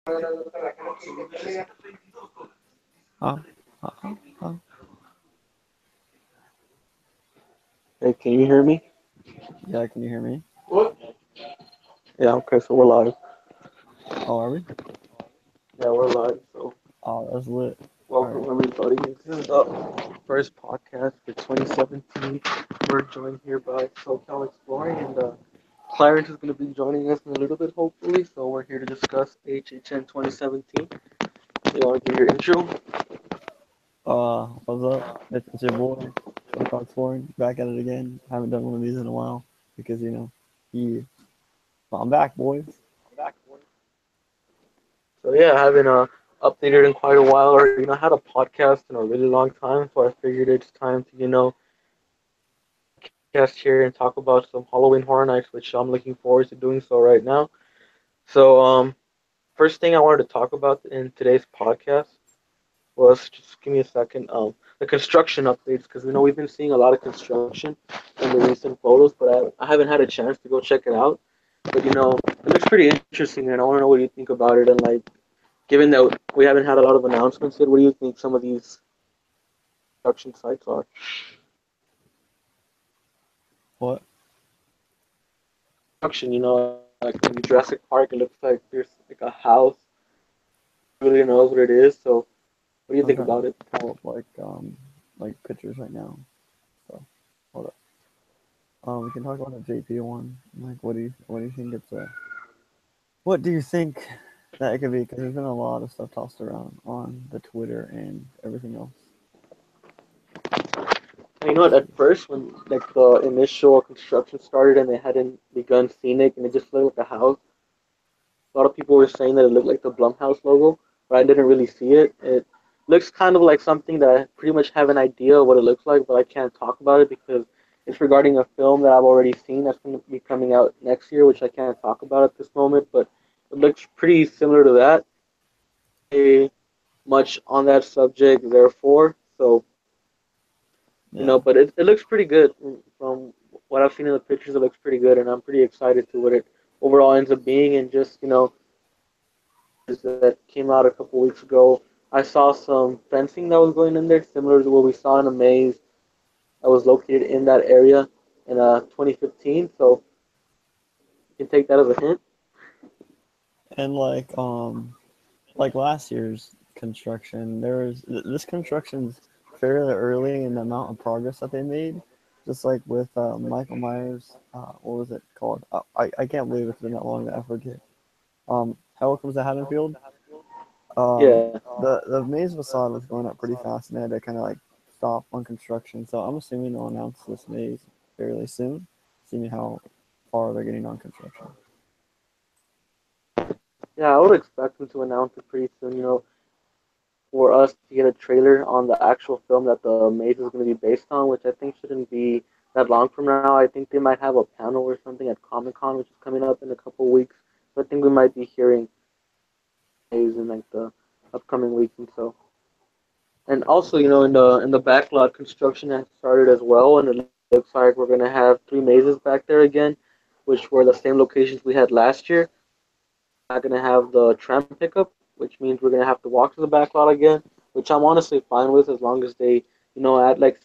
Uh, uh, uh. Hey, can you hear me? Yeah, can you hear me? Yeah, okay, so we're live. Oh, are we? Yeah, we're live. So, Oh, that's lit. All welcome right. everybody. This is the first podcast for 2017. We're joined here by SoCalExploring, and Clarence is going to be joining us in a little bit, hopefully. So, we're here to discuss HHN 2017. You want to give your intro? What's up? It's your boy, SoCalExploring, back at it again. Haven't done one of these in a while because, yeah. Well, I'm back, boys. So, yeah, I haven't updated in quite a while, or, had a podcast in a really long time. So, I figured it's time to, cast here and talk about some Halloween Horror Nights, which I'm looking forward to doing so right now. So, first thing I wanted to talk about in today's podcast was just give me a second. The construction updates because we know we've been seeing a lot of construction in the recent photos, but I haven't had a chance to go check it out. But it looks pretty interesting, and I want to know what you think about it. And like, given that we haven't had a lot of announcements yet, what do you think some of these construction sites are? What? Construction, like in Jurassic Park, it looks like there's like a house. Really knows what it is. So, what do you I'm think trying to about it? pull up like pictures right now. So, hold up. We can talk about the JP one. Like, what do you think it's what do you think that it could be? Because there's been a lot of stuff tossed around on the Twitter and everything else. You know what? At first, when like the initial construction started and they hadn't begun scenic and it just looked like a house, a lot of people were saying that it looked like the Blumhouse logo, but I didn't really see it. It looks kind of like something that I pretty much have an idea of what it looks like, but I can't talk about it because it's regarding a film that I've already seen that's going to be coming out next year, which I can't talk about at this moment. But it looks pretty similar to that. A much on that subject, therefore. So Yeah. but it looks pretty good from what I've seen in the pictures. It looks pretty good, and I'm pretty excited to what it overall ends up being. And just that came out a couple weeks ago, I saw some fencing that was going in there, similar to what we saw in a maze that was located in that area in 2015. So you can take that as a hint. And like last year's construction, this construction's fairly early in the amount of progress that they made. Just like with Michael Myers, what was it called? I can't believe it's been that long that I forget. Hell Comes to Haddonfield. Um, Yeah. the maze facade was going up pretty fast, and they had to kind of like stop on construction. So I'm assuming they'll announce this maze fairly soon, seeing how far they're getting on construction. Yeah, I would expect them to announce it pretty soon. For us to get a trailer on the actual film that the maze is going to be based on, which I think shouldn't be that long from now. I think they might have a panel or something at Comic Con, which is coming up in a couple of weeks. So I think we might be hearing maze in like the upcoming weeks and so. And also, in the backlot, construction has started as well, and it looks like we're gonna have 3 mazes back there again, which were the same locations we had last year. Not gonna have the tram pickup, which means we're gonna have to walk to the back lot again, which I'm honestly fine with as long as they, add like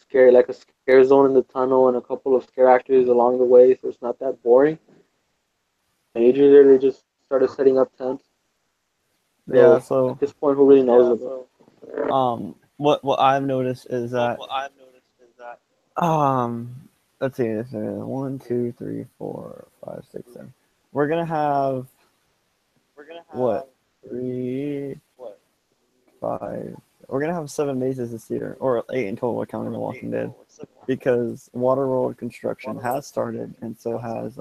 a scare zone in the tunnel and a couple of scare actors along the way, so it's not that boring. Major there, they just started setting up tents. Yeah. So So at this point, who really knows it? what I've noticed is that um, let's see, this is 1, 2, 3, 4, 5, 6, 7. We're gonna have what 3, 5. We're gonna have 7 mazes this year, or 8 in total, counting The Walking Dead, because Waterworld construction has started, and so has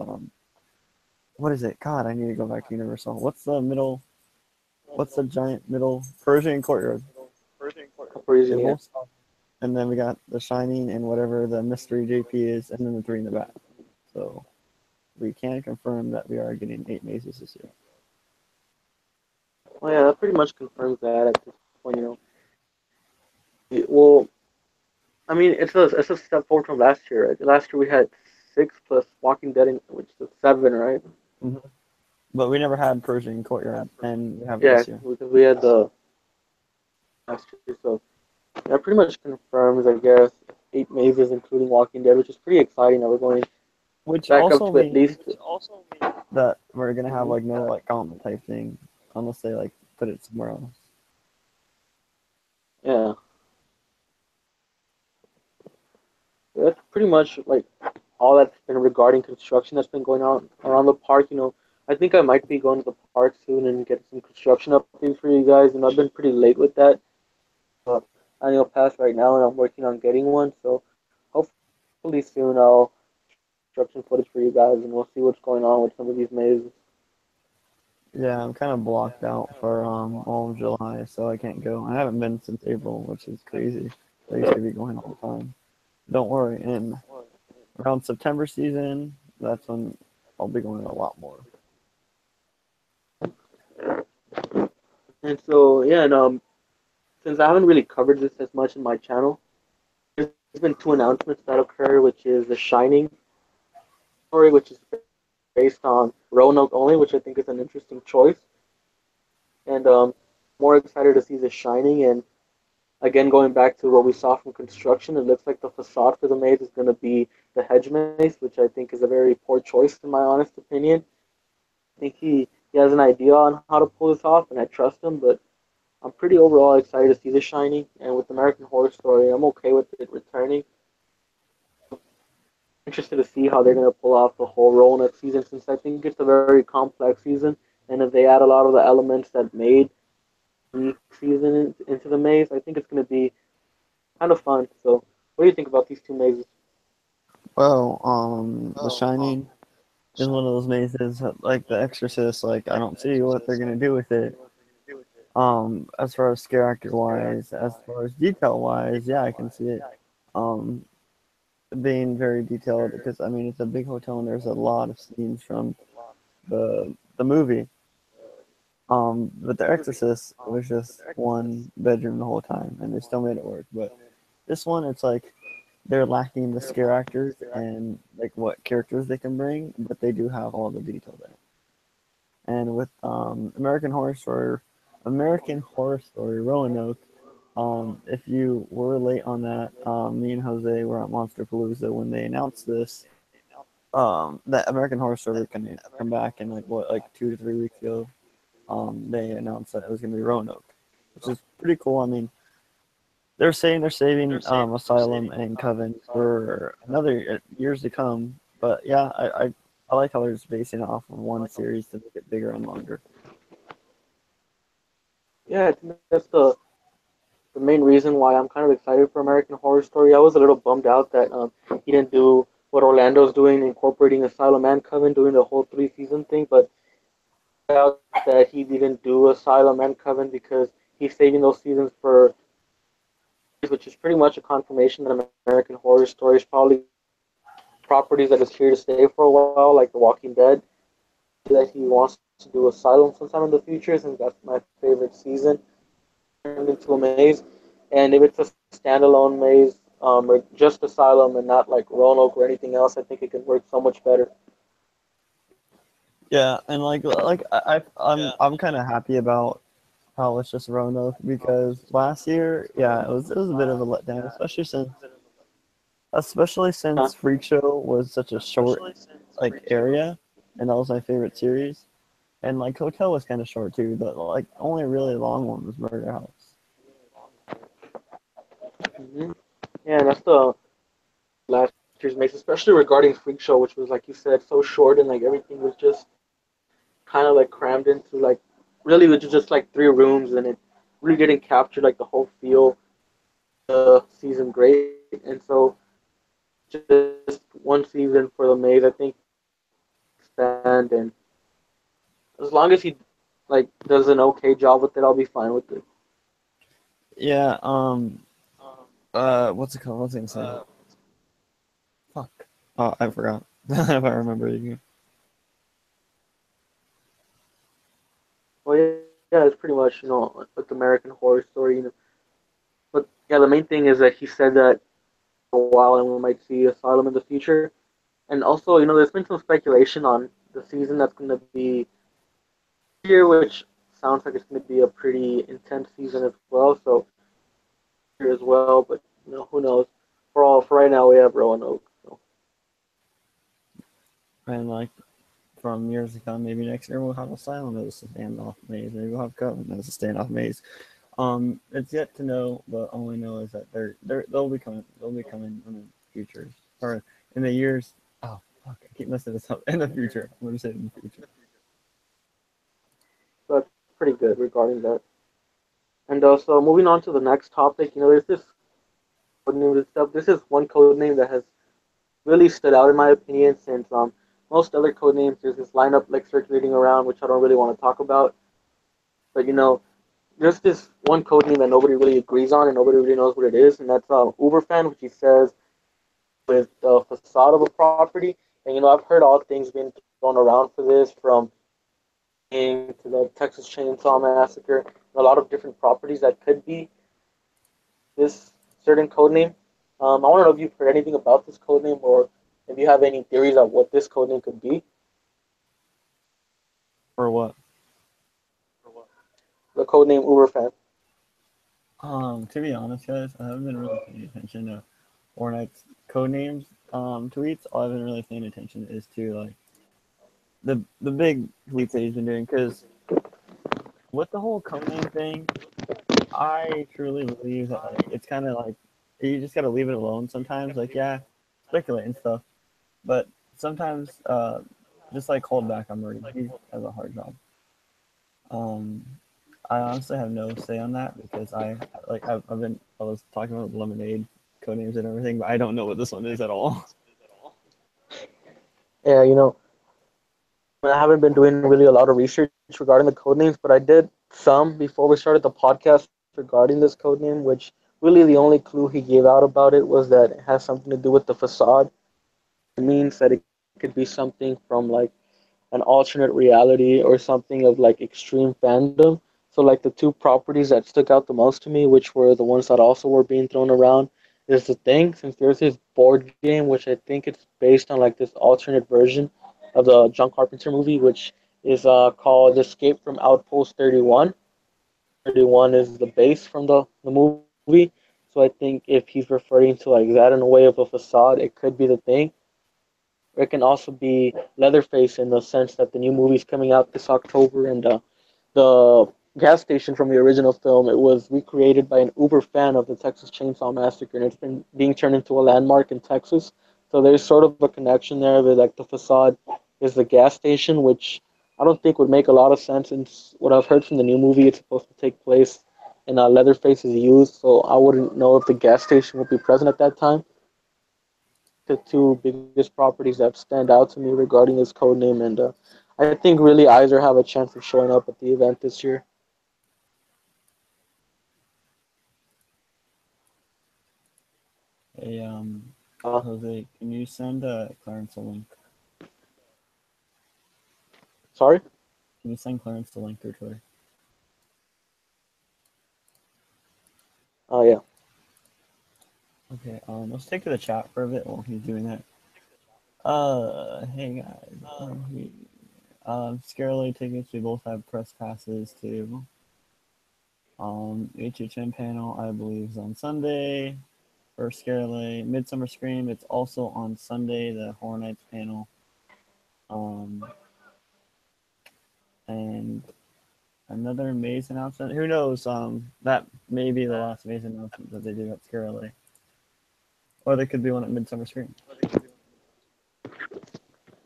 what is it? God, I need to go back to Universal. What's the middle? What's the giant middle Persian courtyard? They Crazy, yeah. both stop. And then we got The Shining and whatever the mystery JP is, and then the three in the back. So we can confirm that we are getting 8 mazes this year. Well, yeah, that pretty much confirms that at this point. Well, I mean, it's a step forward from last year. Right? Last year we had 6 plus Walking Dead, which is 7, right? Mm-hmm. But we never had Persian Courtyard, and we have it Yeah, this year. because we had the last year, so that pretty much confirms, I guess, 8 mazes, including Walking Dead, which is pretty exciting that we're going Which back up also to at means least. that we're gonna have Mhm. like no like gauntlet type thing, unless they like put it somewhere else. Yeah, that's pretty much like all that's been regarding construction that's been going on around the park. I think I might be going to the park soon and get some construction updates for you guys. And I've been pretty late with that. Uh, annual pass right now, and I'm working on getting one. So hopefully soon I'll construction footage for you guys, and we'll see what's going on with some of these mazes. Yeah, I'm kind of blocked out for all of July, so I can't go. I haven't been since April, which is crazy. I used to be going all the time. Don't worry, in around September season, that's when I'll be going a lot more. And so yeah, and since I haven't really covered this as much in my channel, there's been two announcements that occurred, which is the Shining story, which is based on Roanoke only, which I think is an interesting choice. And more excited to see The Shining. And again, going back to what we saw from construction, it looks like the facade for the maze is going to be the hedge maze, which I think is a very poor choice in my honest opinion. I think he has an idea on how to pull this off, and I trust him. But I'm pretty overall excited to see The Shining. And with American Horror Story, I'm okay with it returning. Interested to see how they're going to pull off the whole Roanoke season, since I think it's a very complex season. And if they add a lot of the elements that made the season into the maze, I think it's going to be kind of fun. So, what do you think about these two mazes? Well, The Shining is one of those mazes like The Exorcist. Like I don't see what they're gonna do with it. As far as scare actor wise, as far as detail wise, yeah, I can see it. Um, being very detailed because I mean it's a big hotel and there's a lot of scenes from the movie. But The Exorcist was just one bedroom the whole time, and they still made it work. But this one, it's like they're lacking the scare actors and like what characters they can bring, but they do have all the detail there. And with American Horror Story Roanoke, if you were late on that, me and Jose were at Monster Palooza when they announced this. That American Horror Story can come back in like 2 to 3 weeks ago. They announced that it was going to be Roanoke, which is pretty cool. I mean, they're saying they're saving Asylum and Coven for another years to come. But yeah, I like how they're just basing it off of one series to make it bigger and longer. Yeah, I think that's the main reason why I'm kind of excited for American Horror Story. I was a little bummed out that he didn't do what Orlando's doing, incorporating Asylum and Coven, doing the whole 3 season thing. But out that he didn't do Asylum and Coven because he's saving those seasons for, which is pretty much a confirmation that American Horror Story is probably properties that is here to stay for a while, like The Walking Dead. That he wants to do Asylum sometime in the future, since that's my favorite season. Turned into a maze, and if it's a standalone maze, or just Asylum and not like Roanoke or anything else, I think it can work so much better. Yeah, and I'm kind of happy about how it's just Roanoke because last year, yeah, it was a bit of a letdown, especially since Uh, Freak Show was such a short like area, and that was my favorite series. And like Hotel was kind of short too. The like only really long one was Murder House. mm-hmm. Yeah, and that's the last year's maze, especially regarding Freak Show, which was like you said, so short and like everything was just kind of like crammed into like really which is just like 3 rooms, and it really didn't capture like the whole feel of the season great. And so just one season for the maze, I think expand, and as long as he like does an okay job with it, I'll be fine with it. Yeah. What's it called? What's it gonna say? Fuck. Oh, I forgot. If I remember it. Well, yeah, it's pretty much with American Horror Story. But yeah, the main thing is that he said that for a while, and we might see Asylum in the future. And also, there's been some speculation on the season that's going to be year, which sounds like it's going to be a pretty intense season as well. So here as well, but who knows? For right now, we have Roanoke. So. And like from years to come, maybe next year we'll have Asylum as a standoff maze. Maybe we'll have Coven as a standoff maze. It's yet to know, but all we know is that they'll be coming. They'll be coming in the future or in the years. Oh fuck! I keep messing this up. In the future, I'm gonna say in the future. So that's pretty good regarding that. And so moving on to the next topic, there's this code name and stuff. This is one code name that has really stood out in my opinion since most other code names there's this lineup like circulating around which I don't really want to talk about. But there's this one code name that nobody really agrees on and nobody really knows what it is, and that's Uberfan, which he says with the facade of a property. And I've heard all things being thrown around for this, from to the Texas Chainsaw Massacre, a lot of different properties that could be this certain code name. I want to know if you've heard anything about this code name or if you have any theories on what this code name could be. For what? The code name Uberfan. To be honest, guys, I haven't been really paying attention to Fortnite's code names tweets. All I've been really paying attention is to like the big tweets that he's been doing, because with the whole code name thing, I truly believe that like it's kind of like you just gotta leave it alone sometimes. Like yeah, speculate and stuff, but sometimes just like hold back on Murray. He has a hard job. Um, I honestly have no say on that because I was talking about lemonade code names and everything, but I don't know what this one is at all. Yeah, I haven't been doing really a lot of research regarding the code names, but I did some before we started the podcast regarding this code name, which really the only clue he gave out about it was that it has something to do with the facade. It means that it could be something from like an alternate reality or something of like extreme fandom. So like the two properties that stuck out the most to me, which were the ones that also were being thrown around, is the thing, since there's this board game which I think it's based on like this alternate version of the John Carpenter movie, which is called Escape from Outpost 31. 31 is the base from the movie. So I think if he's referring to like that in a way of a facade, it could be the thing. It can also be Leatherface in the sense that the new movie's coming out this October, and the gas station from the original film, it was recreated by an Uber fan of the Texas Chainsaw Massacre, and it's been being turned into a landmark in Texas. So there's sort of a connection there with like the facade is the gas station, which I don't think would make a lot of sense. And what I've heard from the new movie, it's supposed to take place in Leatherface's youth, so I wouldn't know if the gas station would be present at that time. The two biggest properties that stand out to me regarding this code name, and I think really Iser have a chance of showing up at the event this year. Hey, Uh, Jose, can you send Clarence a link? Sorry. Can you send Clarence the link through Twitter? Oh yeah. Okay, let's take to the chat for a bit while he's doing that. Hey guys, Scarily tickets. We both have press passes to HHM panel. I believe is on Sunday. For Scarily, Midsummer Scream. It's also on Sunday. The Horror Nights panel. And another Maze announcement. Who knows? That may be the last Maze announcement that they do at Scarily. Or there could be one at Midsummer Scream.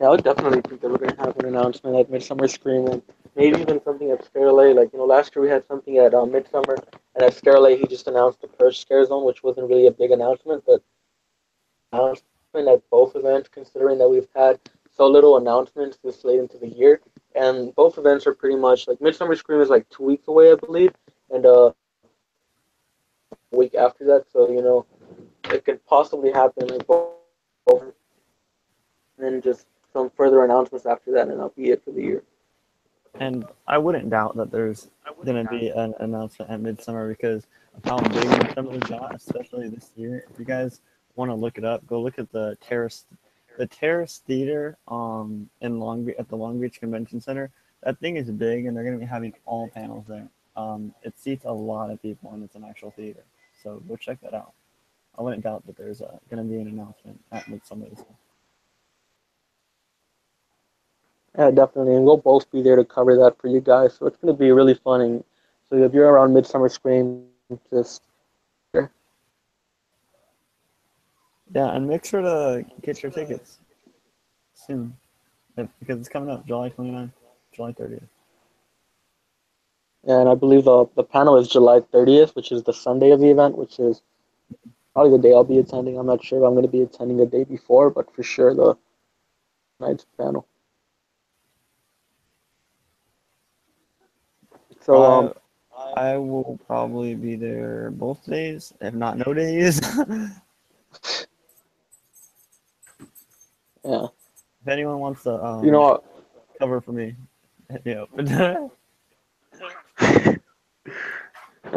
Yeah, I would definitely think that we're going to have an announcement at Midsummer Scream, and maybe even something at Scarelay. Like, last year we had something at Midsummer, and at Scarelay he just announced the first Scare Zone, which wasn't really a big announcement, but announcement at both events, considering that we've had so little announcements this late into the year. And both events are pretty much like Midsummer Scream is like 2 weeks away, I believe, and a week after that. So, it could possibly happen like both, and then just some further announcements after that, and that'll be it for the year. And I wouldn't doubt that there's going to be an announcement at Midsummer because of how big Midsummer got, especially this year. If you guys want to look it up, go look at the Terrace Theater in Long Beach at the Long Beach Convention Center. that thing is big, and they're gonna be having all panels there. It seats a lot of people, and it's an actual theater. So go check that out. I wouldn't doubt that there's gonna be an announcement at Midsummer this year. Yeah, definitely, and we'll both be there to cover that for you guys. So it's going to be really fun. And so if you're around Midsummer Scream, just Yeah, and make sure to get your tickets soon, because it's coming up July 29th, July 30th. and I believe the panel is July 30th, which is the Sunday of the event, which is probably the day I'll be attending. I'm not sure if I'm going to be attending the day before, but for sure the night's panel. So I I will probably be there both days, if not no days. yeah, If anyone wants to you know, cover for me, hit me up. yeah,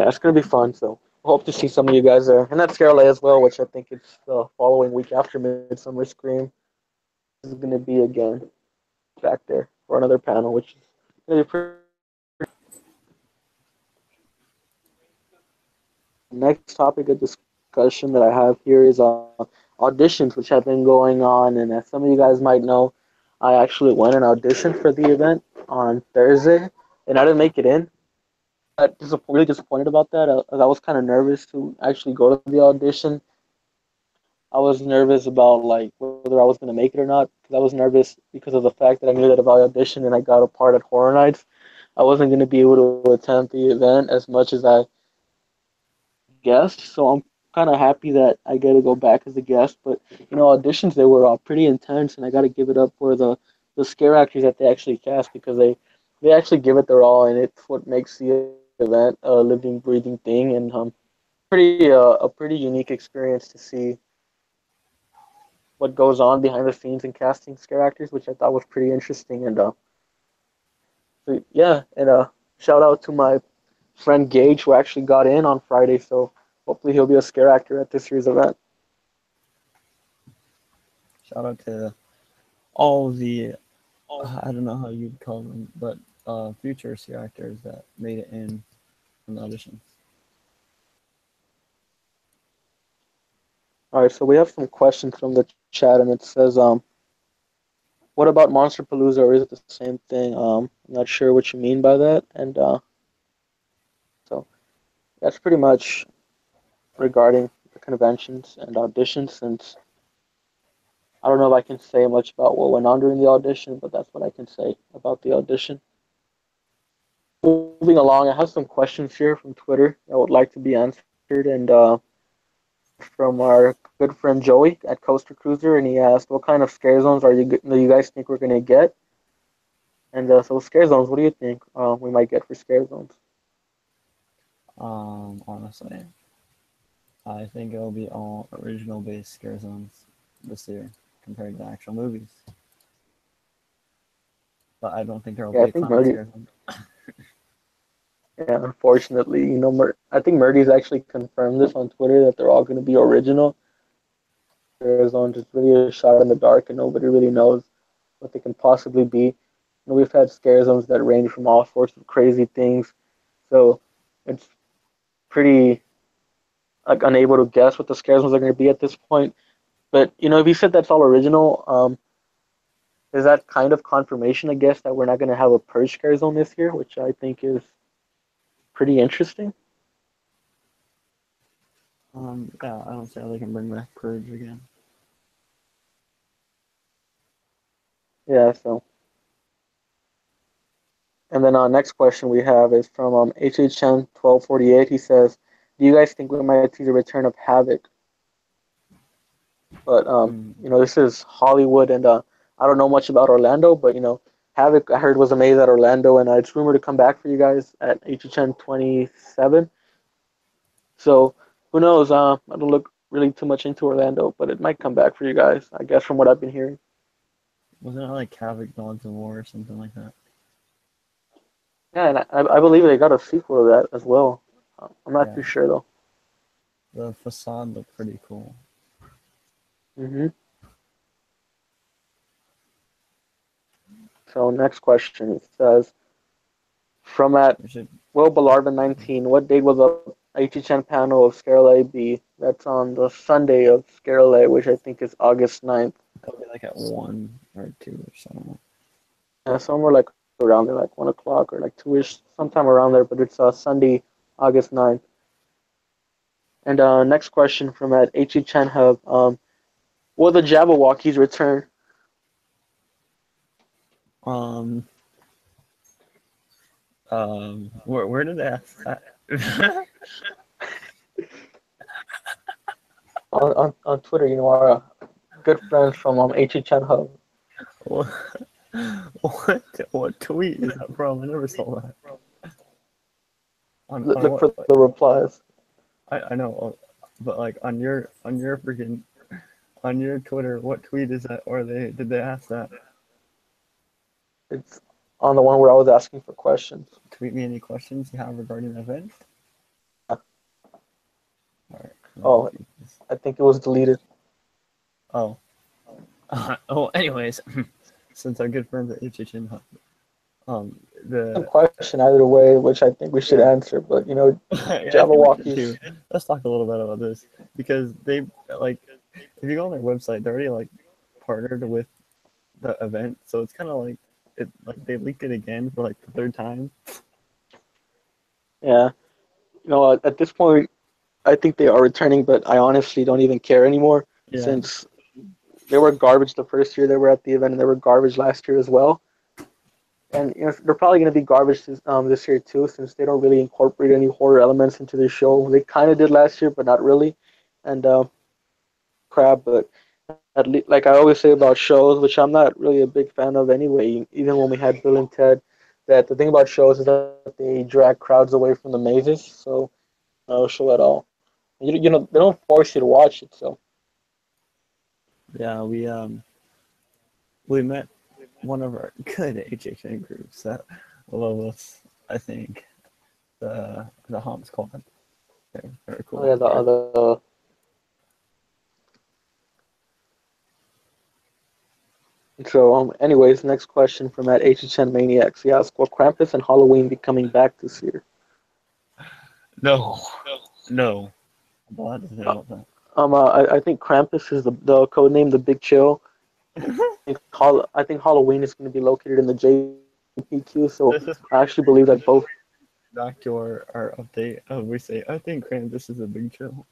it's going to be fun. So hope to see some of you guys there, and that's Scarlet as well, which I think it's the following week after Midsummer Scream is going to be again back there for another panel, which is going to be pretty. Next topic of discussion that I have here is auditions, which have been going on. And as some of you guys might know, I actually went and auditioned for the event on Thursday, and I didn't make it in. I was really disappointed about that. I was kind of nervous to actually go to the audition. I was nervous about like whether I was going to make it or not because I was nervous because of the fact that I knew that if I auditioned and I got a part at Horror Nights, I wasn't going to be able to attend the event as much as I guest, so I'm kind of happy that I get to go back as a guest. But auditions they were pretty intense, and I got to give it up for the scare actors that they actually cast because they actually give it their all, and it's what makes the event a living, breathing thing, and pretty a pretty unique experience to see what goes on behind the scenes in casting scare actors, which I thought was pretty interesting. And so yeah, and shout out to my friend Gage who actually got in on Friday. So hopefully he'll be a scare actor at this year's event. Shout out to all the I don't know how you'd call them, but future CR actors that made it in from the auditions. All right, so we have some questions from the chat, and it says, "What about Monster Palooza, or is it the same thing?" I'm not sure what you mean by that, and so that's pretty much regarding the conventions and auditions. Since I don't know if I can say much about what went on during the audition, but that's what I can say about the audition. Moving along, I have some questions here from Twitter that would like to be answered, and from our good friend Joey at Coaster Cruiser, and he asked, "What kind of scare zones do you guys think we're gonna get?" And so scare zones, what do you think we might get for scare zones? Honestly, I think it'll be all original based scare zones this year compared to the actual movies. But I don't think there will Yeah, be I a think clown Murdy. scare zone. Yeah, unfortunately, I think Murdy's actually confirmed this on Twitter that they're all going to be original scare zones. It's really a shot in the dark, and nobody really knows what they can possibly be. We've had scare zones that range from all sorts of crazy things, so it's pretty like unable to guess what the scare zones are going to be at this point. But if you said that's all original, is that kind of confirmation, I guess, that we're not going to have a purge scare zone this year, which I think is pretty interesting. Yeah, I don't see how they can bring back Purge again. Yeah. So, and then next question we have is from HHN 1248. He says, "Do you guys think we might see the return of Havoc?" But Mm. this is Hollywood, and I don't know much about Orlando, but Havoc I heard was amazing at Orlando, and it's rumored to come back for you guys at HHN 27. So who knows? I don't look really too much into Orlando, but it might come back for you guys, I guess, from what I've been hearing. Wasn't it like Havoc Dogs of War or something like that? Yeah, and I believe they got a sequel to that as well. I'm not Yeah, too sure though. the facade looked pretty cool. hmm So next question it says from at We should Will Bellarvin 19, what date will the HHN panel of ScareLA be? That's on the Sunday of ScareLA, which I think is August 9th. it'll be like at 1 or 2 or something. Somewhere like around there, like 1 o'clock or like 2ish, sometime around there. But it's Sunday, August 9th. And next question from at HHN Hub. Will the Jabberwockies return? Um, where did they ask that? On Twitter, our good friends from HHN Hub. what, what tweet is that from? I never saw that. On Look what? for the replies. I know, but like on your freaking on your Twitter, what tweet is that? Or did they ask that? It's on the one where I was asking for questions. Tweet me any questions you have regarding the event. Yeah. All right. Oh, I think it was deleted. Oh. Oh. Anyways, since our good friends at HHN, A question either way, which I think we should answer. But yeah, Jabberwockies. let's talk a little bit about this because they like if you go on their website, they're already like partnered with the event, so it's kind of like they leaked it again for like the third time. Yeah, at this point, I think they are returning, but I honestly don't even care anymore Yeah. since they were garbage the first year they were at the event, and they were garbage last year as well. And they're probably going to be garbage this year too, since they don't really incorporate any horror elements into the show. They kind of did last year, but not really. And crap, but at least, like I always say about shows, which I'm not really a big fan of anyway. Even when we had Bill and Ted, that the thing about shows is that they drag crowds away from the mazes, so no show at all. They don't force you to watch it, so. Yeah, we met one of our good HHN groups that love us. I think the Hom Squad. They're very cool. Oh yeah, the other. So, anyways, next question from at HHN Maniacs. He asks, will Krampus and Halloween be coming back this year? No. Well, doesn't know about that. I think Krampus is the code name, the Big Chill. I think Halloween is going to be located in the JPQ, so I actually believe that both. Back to our update, we say, I think Krampus is a big chill.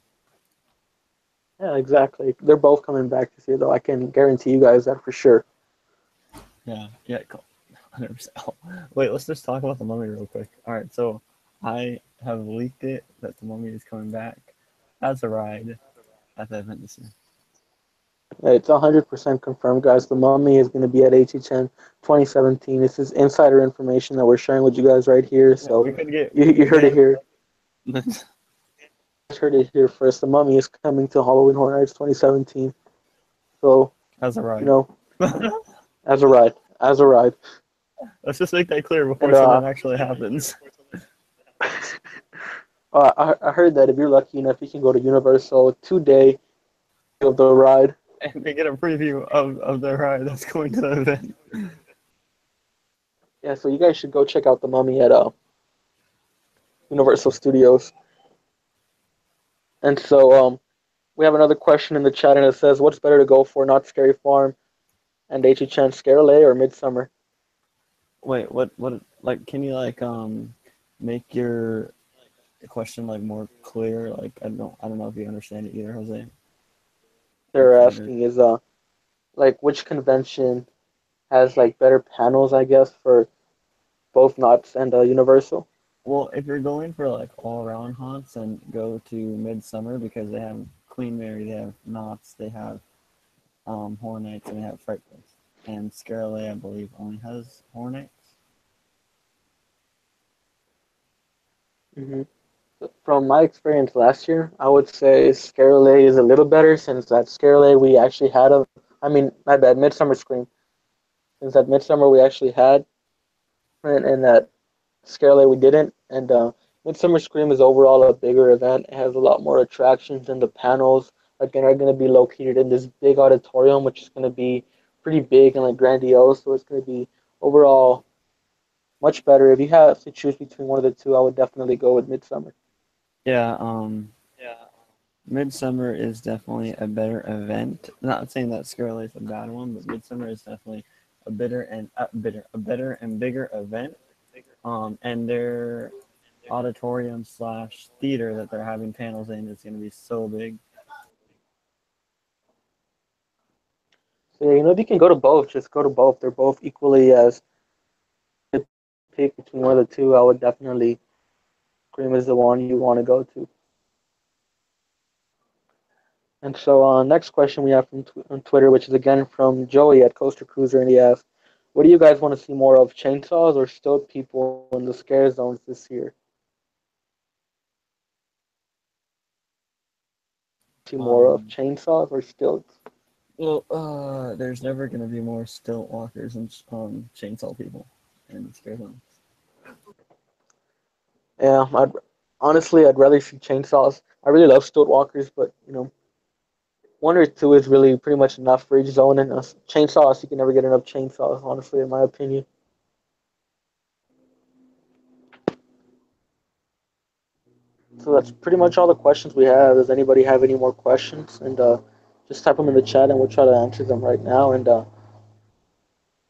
Yeah, exactly. They're both coming back this year, though. I can guarantee you guys that for sure. Yeah, cool. 100%. Wait, let's just talk about the Mummy real quick. All right, so I have leaked it that the Mummy is coming back as a ride at the event this year. It's 100% confirmed, guys. The Mummy is going to be at HHN 2017. This is insider information that we're sharing with you guys right here. So you heard it here. You heard it here first. The Mummy is coming to Halloween Horror Nights 2017. So as a ride. As a ride. Let's just make that clear before something actually happens. I heard that if you're lucky enough, you can go to Universal 2 day of the ride. And they get a preview of the ride that's going to the event. Yeah, so you guys should go check out the Mummy at Universal Studios. And so we have another question in the chat, and it says, what's better to go for, Not Scary Farm and HHN ScareLA or Midsummer? Wait, what like can you make your question more clear? Like I don't know if you understand it either, Jose. They're asking is which convention has better panels, I guess, for both Knott's and Universal? Well, if you're going for all around haunts, then go to Midsummer because they have Queen Mary, they have Knott's, they have Horror Nights, and they have Fright Fest. And ScareLA, I believe, only has Horror Nights. Mm-hmm. From my experience last year, I would say ScareLA is a little better since at ScareLA we actually had my bad, Midsummer Scream. Since at Midsummer we actually had, and that ScareLA we didn't. And Midsummer Scream is overall a bigger event. It has a lot more attractions, and the panels again are going to be located in this big auditorium, which is going to be pretty big and grandiose. So it's going to be overall, much better. If you have to choose between one of the two, I would definitely go with Midsummer. Yeah, Midsummer is definitely a better event. Not saying that Scarlet is a bad one, but Midsummer is definitely a better and bigger event. And their auditorium slash theater that they're having panels in is going to be so big. So yeah, if you can go to both, just go to both. They're both equally as pick between one of the two. I would definitely Cream is the one you want to go to. And so, next question we have from on Twitter, which is again from Joey at Coaster Cruiser, and he asks, "What do you guys want to see more of, chainsaws or stilt people in the scare zones this year? See more of Um, chainsaws or stilts?" well, there's never going to be more stilt walkers and chainsaw people in scare zones. Yeah, I'd rather see chainsaws. I really love stilt walkers, but one or two is really pretty much enough for each zone. And chainsaws, you can never get enough chainsaws, honestly, in my opinion. So that's pretty much all the questions we have. Does anybody have any more questions? And just type them in the chat, and we'll try to answer them right now. And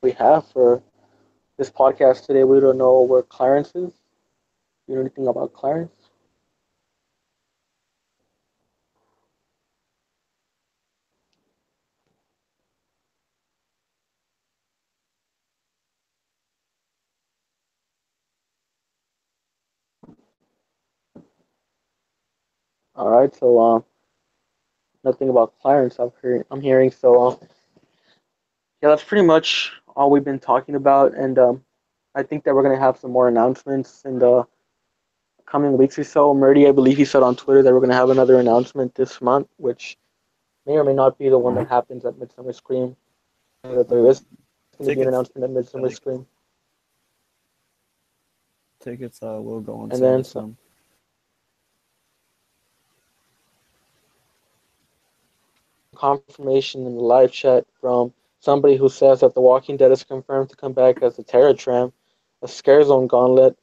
we have for this podcast today, we don't know where Clarence is. You know anything about Clarence? All right, so nothing about Clarence. I'm hearing. So yeah, that's pretty much all we've been talking about. And I think that we're gonna have some more announcements in the coming weeks or so. Murdy, I believe he said on Twitter that we're gonna have another announcement this month, which may or may not be the one that happens at Midsummer Scream. That there is going to be an Tickets, announcement at Midsummer Scream, tickets will go on and sale then this month. confirmation in the live chat from somebody who says that The Walking Dead is confirmed to come back as a Terror Tram, a Scare Zone Gauntlet,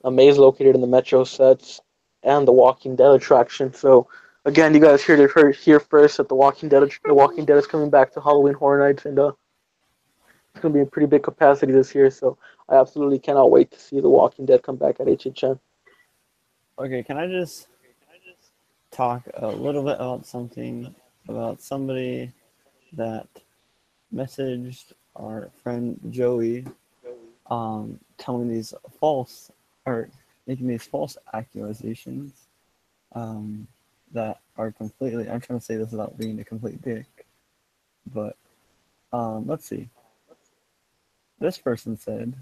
a maze located in the Metro sets, and the Walking Dead attraction. So again, you guys heard it here first that The Walking Dead is coming back to Halloween Horror Nights, and it's going to be a pretty big capacity this year. So I absolutely cannot wait to see The Walking Dead come back at HHN. Okay, can I just talk a little bit about somebody that messaged our friend Joey, telling these false or making these false accusations, that are completely. I'm trying to say this without being a complete dick, but let's see. This person said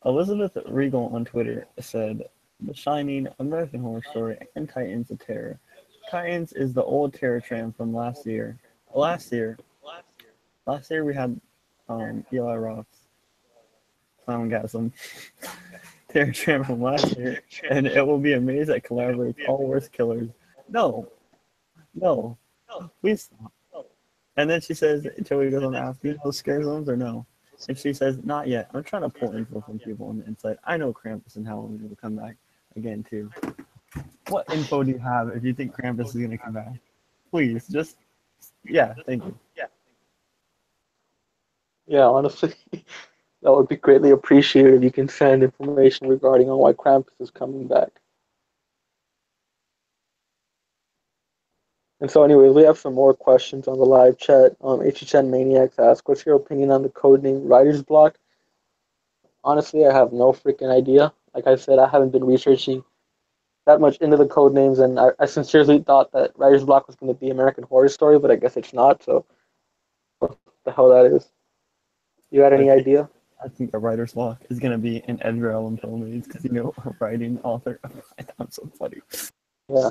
Elizabeth Regal on Twitter said, "The Shining, American Horror Story, and Titans of Terror. Titans is the old Terror Tram from last year. Last year we had Eli Roth's Clowngasm Terror Tram from last year, and it will be a maze that collaborates all worst killers. No, no, please stop." And then she says, Joey goes on to ask, "Do you know scare zones or no?" And she says, "Not yet. I'm trying to pull info from people on the inside. I know Krampus and Halloween will come back again too." What info do you have if you think Krampus is gonna come back? Please, just yeah, thank you. Yeah, honestly, that would be greatly appreciated if you can send information regarding on why Krampus is coming back. And so, anyways, we have some more questions on the live chat. HHN Maniacs ask, "What's your opinion on the codename Writer's Block?" Honestly, I have no freaking idea. Like I said, I haven't been researching that much into the code names, and I sincerely thought that Writer's Block was going to be American Horror Story, but I guess it's not. So, what the hell that is? You had any Okay, idea? I think a writer's block is gonna be an Edgar Allan Poe maze because a writing author. That's so funny. Yeah.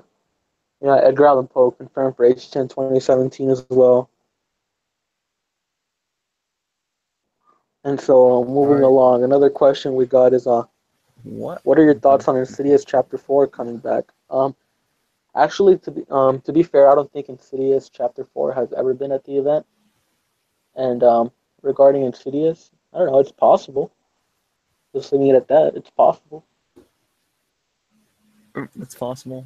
Yeah, Edgar Allan Poe confirmed for HHN 2017 as well. And so, All moving right, along, another question we got is, what what are your does thoughts on Insidious Chapter 4 coming back? Actually, to be fair, I don't think Insidious Chapter 4 has ever been at the event, and regarding Insidious. I don't know. It's possible. Just leaving it at that. It's possible. It's possible,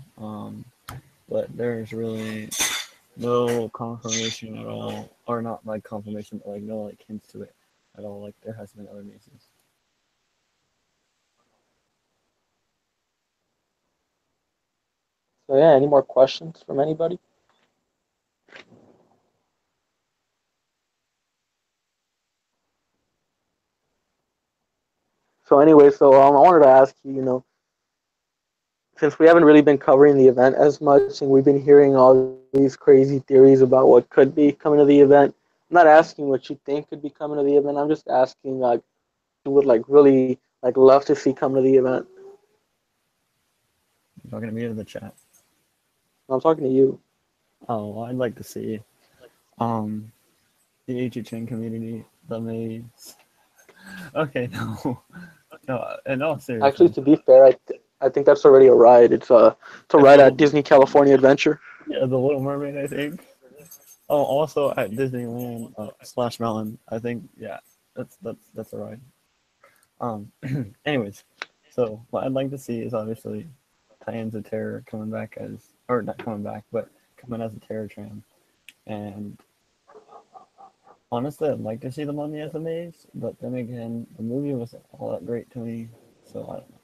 but there's really no confirmation at all, or not like confirmation, but like no like hints to it at all. Like there has been other mazes. So yeah, any more questions from anybody? So anyway, I wanted to ask you, since we haven't really been covering the event as much, and we've been hearing all these crazy theories about what could be coming to the event. I'm not asking what you think could be coming to the event. I'm just asking like you would like really like love to see come to the event. You're talking to me in the chat. I'm talking to you. Oh, well, I'd like to see um the HHN community, the maze. Okay, no, no. In all Actually, seriousness, to be fair, I think that's already a ride. It's a it's ride the at Disney California Adventure. yeah, the Little Mermaid, I think. Oh, also at Disneyland Splash Mountain, I think. Yeah, that's a ride. Um, anyways, so what I'd like to see is obviously Titans of Terror coming back as, or not coming back, but coming as a Terror tram. And honestly, I'd like to see the Mummy as a maze, but then again, the movie wasn't all that great to me, so I don't know.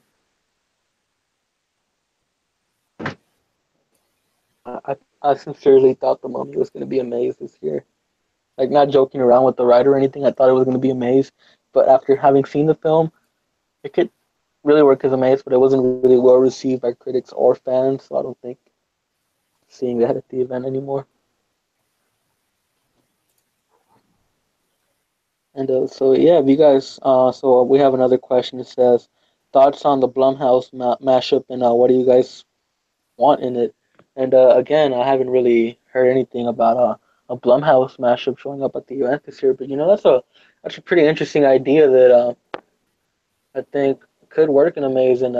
I sincerely thought the Mummy was going to be a maze this year. Like not joking around with the ride or anything. I thought it was going to be a maze, but after having seen the film, it could really work as a maze, but it wasn't really well received by critics or fans. So I don't think seeing that at the event anymore. And so yeah, if you guys, so we have another question. It says thoughts on the Blumhouse mashup and what do you guys want in it? And again, I haven't really heard anything about a Blumhouse mashup showing up at the event this year. But that's a pretty interesting idea that I think could work in a maze and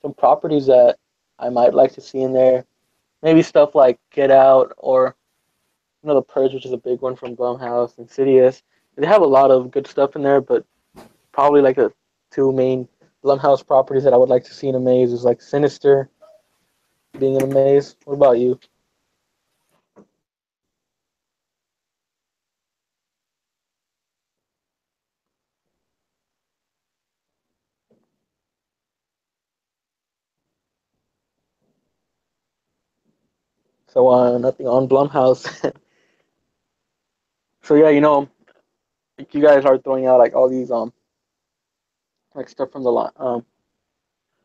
some properties that I might like to see in there. Maybe stuff like Get Out or The Purge, which is a big one from Blumhouse, Insidious. They have a lot of good stuff in there, but probably like the two main Blumhouse properties that I would like to see in a maze is like Sinister being in a maze. What about you? So nothing on Blumhouse. So yeah, like you guys are throwing out like all these like stuff from the line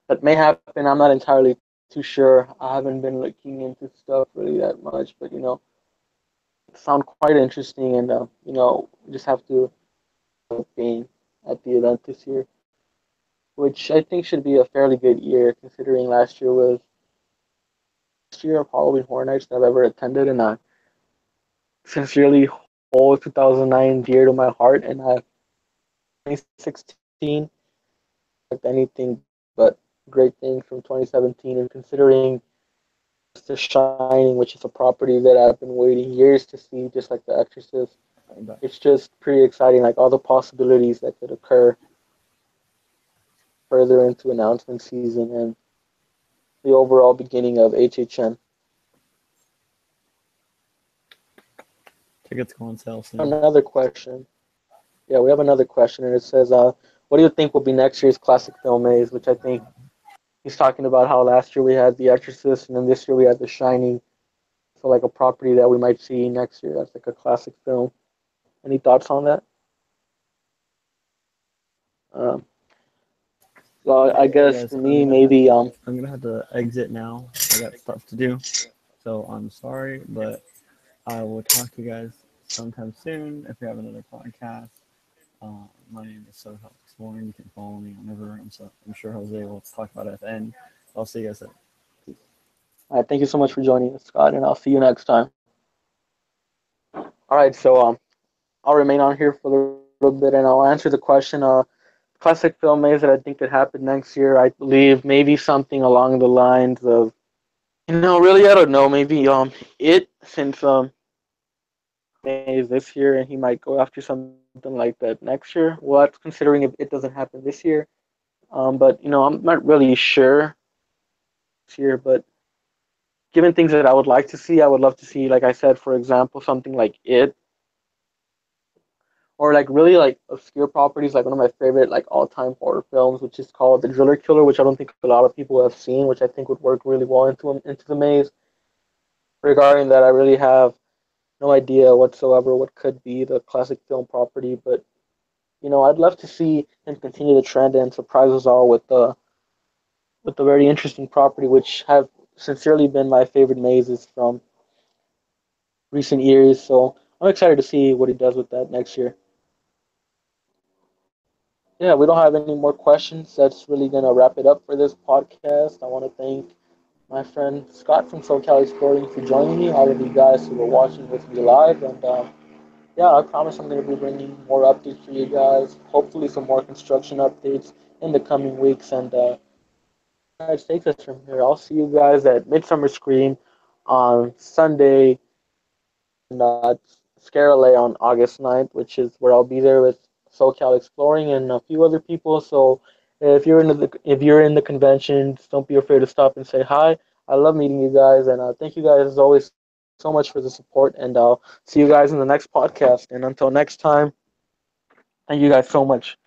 that may happen. I'm not entirely too sure. I haven't been looking into stuff really that much, but it sounds quite interesting, and just have to being at the event this year, which I think should be a fairly good year considering last year was the year of Halloween Horror Nights that I've ever attended, and I sincerely hold 2009 dear to my heart, and 2016 like anything but great things from 2017, and considering The Shining, which is a property that I've been waiting years to see, just like The Exorcist. It's just pretty exciting, like all the possibilities that could occur further into announcement season and the overall beginning of HHN. Tickets go on sale soon. Another question. Yeah, we have another question, and it says, "What do you think will be next year's classic film maze?" Which I think he's talking about how last year we had The Exorcist, and then this year we had The Shining. So like a property that we might see next year that's like a classic film. Any thoughts on that? Um, so I Hey guess guys, for me, maybe I'm gonna have to exit now. I got stuff to do, so I'm sorry, but I will talk to you guys sometime soon if we have another podcast. My name is SoCalExploring. You can follow me whenever. I'm sure Jose will talk about it at the end. I'll see you guys then. all right, thank you so much for joining us, Scott, and I'll see you next time. All right, so I'll remain on here for a little bit, and I'll answer the question. Classic film maze that I think could happen next year. I believe maybe something along the lines of, really, I don't know. Maybe it since maze this year, and he might go after some something like that next year. Well, that's considering if it doesn't happen this year. But I'm not really sure this year. But given things that I would like to see, I would love to see, like I said, for example, something like it, or like really like obscure properties, like one of my favorite like all-time horror films, which is called The Driller Killer, which I don't think a lot of people have seen, which I think would work really well into the maze. Regarding that, I really have no idea whatsoever what could be the classic film property, but I'd love to see him continue the trend and surprise us all with the very interesting property, which have sincerely been my favorite mazes from recent years. So I'm excited to see what he does with that next year. Yeah, we don't have any more questions. That's really gonna wrap it up for this podcast. I want to thank my friend Scott from SoCal Exploring for joining me. All of you guys who were watching with me live, and yeah, I promise I'm going to be bringing more updates for you guys. Hopefully, some more construction updates in the coming weeks. And guys, takes us from here. I'll see you guys at Midsummer Scream on Sunday and Scarlet on August 9th, which is where I'll be there with SoCal Exploring and a few other people. So if you're in the conventions, don't be afraid to stop and say hi. I love meeting you guys, and thank you guys as always so much for the support. And I'll see you guys in the next podcast. And until next time, thank you guys so much.